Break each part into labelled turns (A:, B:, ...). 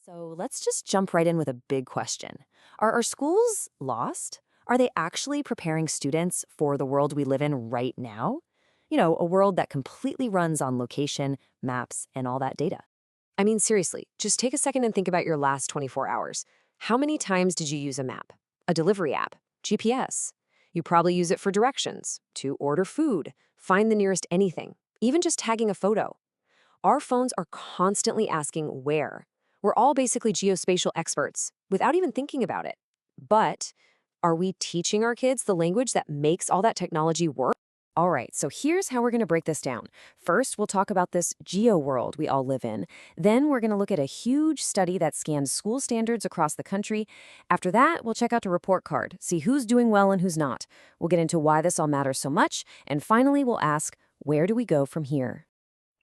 A: So let's just jump right in with a big question. Are our schools lost? Are they actually preparing students for the world we live in right now? A world that completely runs on location, maps, and all that data.
B: I mean, seriously, just take a second and think about your last 24 hours. How many times did you use a map, a delivery app, GPS? You probably use it for directions, to order food, find the nearest anything, even just tagging a photo. Our phones are constantly asking where. We're all basically geospatial experts without even thinking about it. But are we teaching our kids the language that makes all that technology work? All right, so here's how we're going to break this down. First, we'll talk about this geo world we all live in. Then we're going to look at a huge study that scans school standards across the country. After that, we'll check out the report card, see who's doing well and who's not. We'll get into why this all matters so much. And finally, we'll ask, where do we go from here?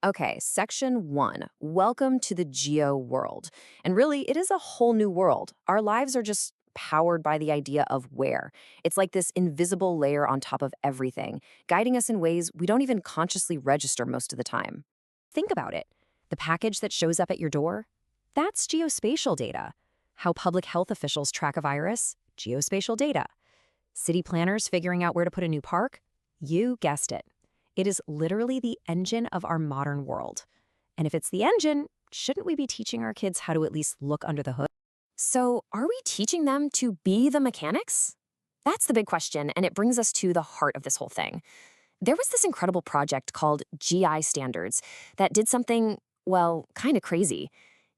B: Okay, section 1. Welcome to the geo world. And really, it is a whole new world. Our lives are just powered by the idea of where. It's like this invisible layer on top of everything, guiding us in ways we don't even consciously register most of the time. Think about it. The package that shows up at your door? That's geospatial data. How public health officials track a virus? Geospatial data. City planners figuring out where to put a new park? You guessed it. It is literally the engine of our modern world. And if it's the engine, shouldn't we be teaching our kids how to at least look under the hood? So, are we teaching them to be the mechanics? That's the big question, and it brings us to the heart of this whole thing. There was this incredible project called GIStandards that did something, well, kind of crazy.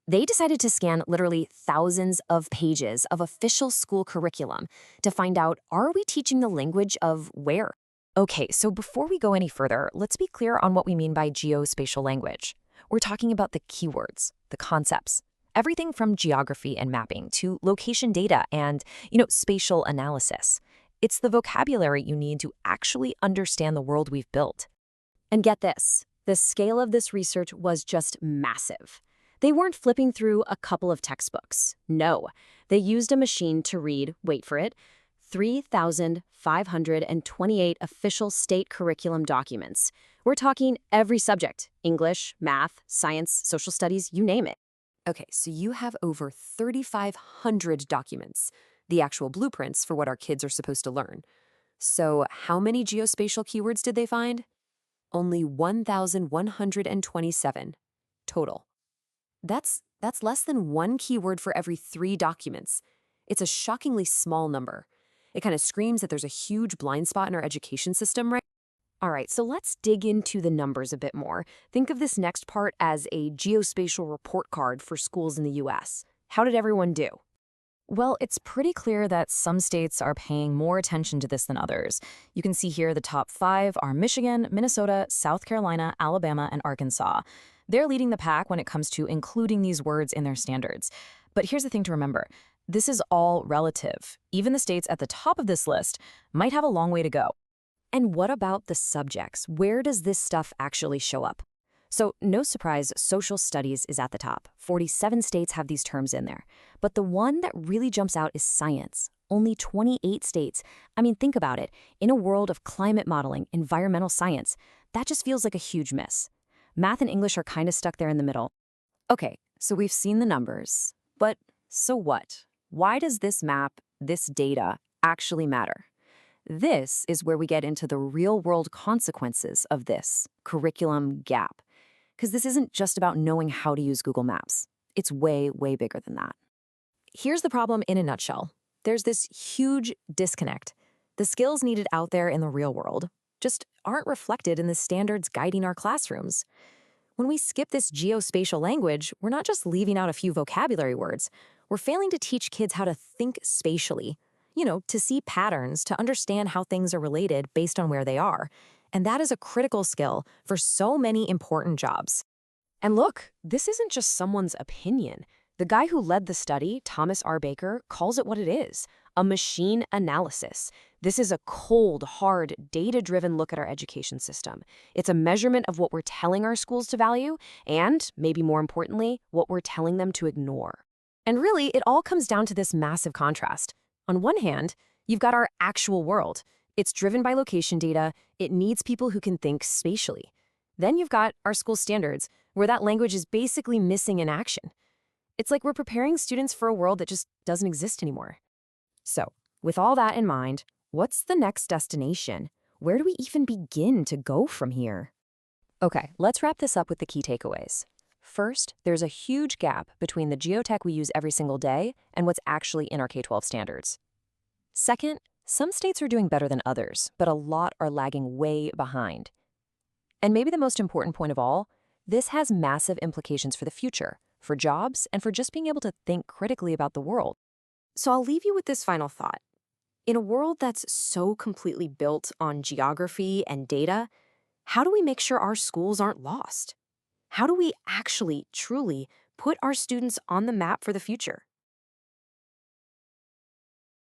B: They decided to scan literally thousands of pages of official school curriculum to find out, are we teaching the language of where? Okay, so before we go any further, let's be clear on what we mean by geospatial language. We're talking about the keywords, the concepts, everything from geography and mapping to location data and, spatial analysis. It's the vocabulary you need to actually understand the world we've built. And get this, the scale of this research was just massive. They weren't flipping through a couple of textbooks. No, they used a machine to read, wait for it, 3,528 official state curriculum documents. We're talking every subject, English, math, science, social studies, you name it. Okay, so you have over 3,500 documents, the actual blueprints for what our kids are supposed to learn. So how many geospatial keywords did they find? Only 1,127 total. That's less than one keyword for every 3 documents. It's a shockingly small number. It kind of screams that there's a huge blind spot in our education system, right? All right, so let's dig into the numbers a bit more. Think of this next part as a geospatial report card for schools in the US. How did everyone do? Well, it's pretty clear that some states are paying more attention to this than others. You can see here the top 5 are Michigan, Minnesota, South Carolina, Alabama, and Arkansas. They're leading the pack when it comes to including these words in their standards. But here's the thing to remember. This is all relative. Even the states at the top of this list might have a long way to go. And what about the subjects? Where does this stuff actually show up? So, no surprise, social studies is at the top. 47 states have these terms in there. But the one that really jumps out is science. Only 28 states. I mean, think about it. In a world of climate modeling, environmental science, that just feels like a huge miss. Math and English are kind of stuck there in the middle. Okay, so we've seen the numbers. But so what? Why does this map, this data, actually matter? This is where we get into the real-world consequences of this curriculum gap. Because this isn't just about knowing how to use Google Maps. It's way, way bigger than that. Here's the problem in a nutshell. There's this huge disconnect. The skills needed out there in the real world just aren't reflected in the standards guiding our classrooms. When we skip this geospatial language, we're not just leaving out a few vocabulary words. We're failing to teach kids how to think spatially, to see patterns, to understand how things are related based on where they are. And that is a critical skill for so many important jobs. And look, this isn't just someone's opinion. The guy who led the study, Thomas R. Baker, calls it what it is, a machine analysis. This is a cold, hard, data-driven look at our education system. It's a measurement of what we're telling our schools to value and, maybe more importantly, what we're telling them to ignore. And really, it all comes down to this massive contrast. On one hand, you've got our actual world. It's driven by location data. It needs people who can think spatially. Then you've got our school standards, where that language is basically missing in action. It's like we're preparing students for a world that just doesn't exist anymore.
A: So, with all that in mind, what's the next destination? Where do we even begin to go from here?
B: Okay, let's wrap this up with the key takeaways. First, there's a huge gap between the geotech we use every single day and what's actually in our K-12 standards. Second, some states are doing better than others, but a lot are lagging way behind. And maybe the most important point of all, this has massive implications for the future, for jobs, and for just being able to think critically about the world.
A: So I'll leave you with this final thought. In a world that's so completely built on geography and data, how do we make sure our schools aren't lost? How do we actually, truly put our students on the map for the future?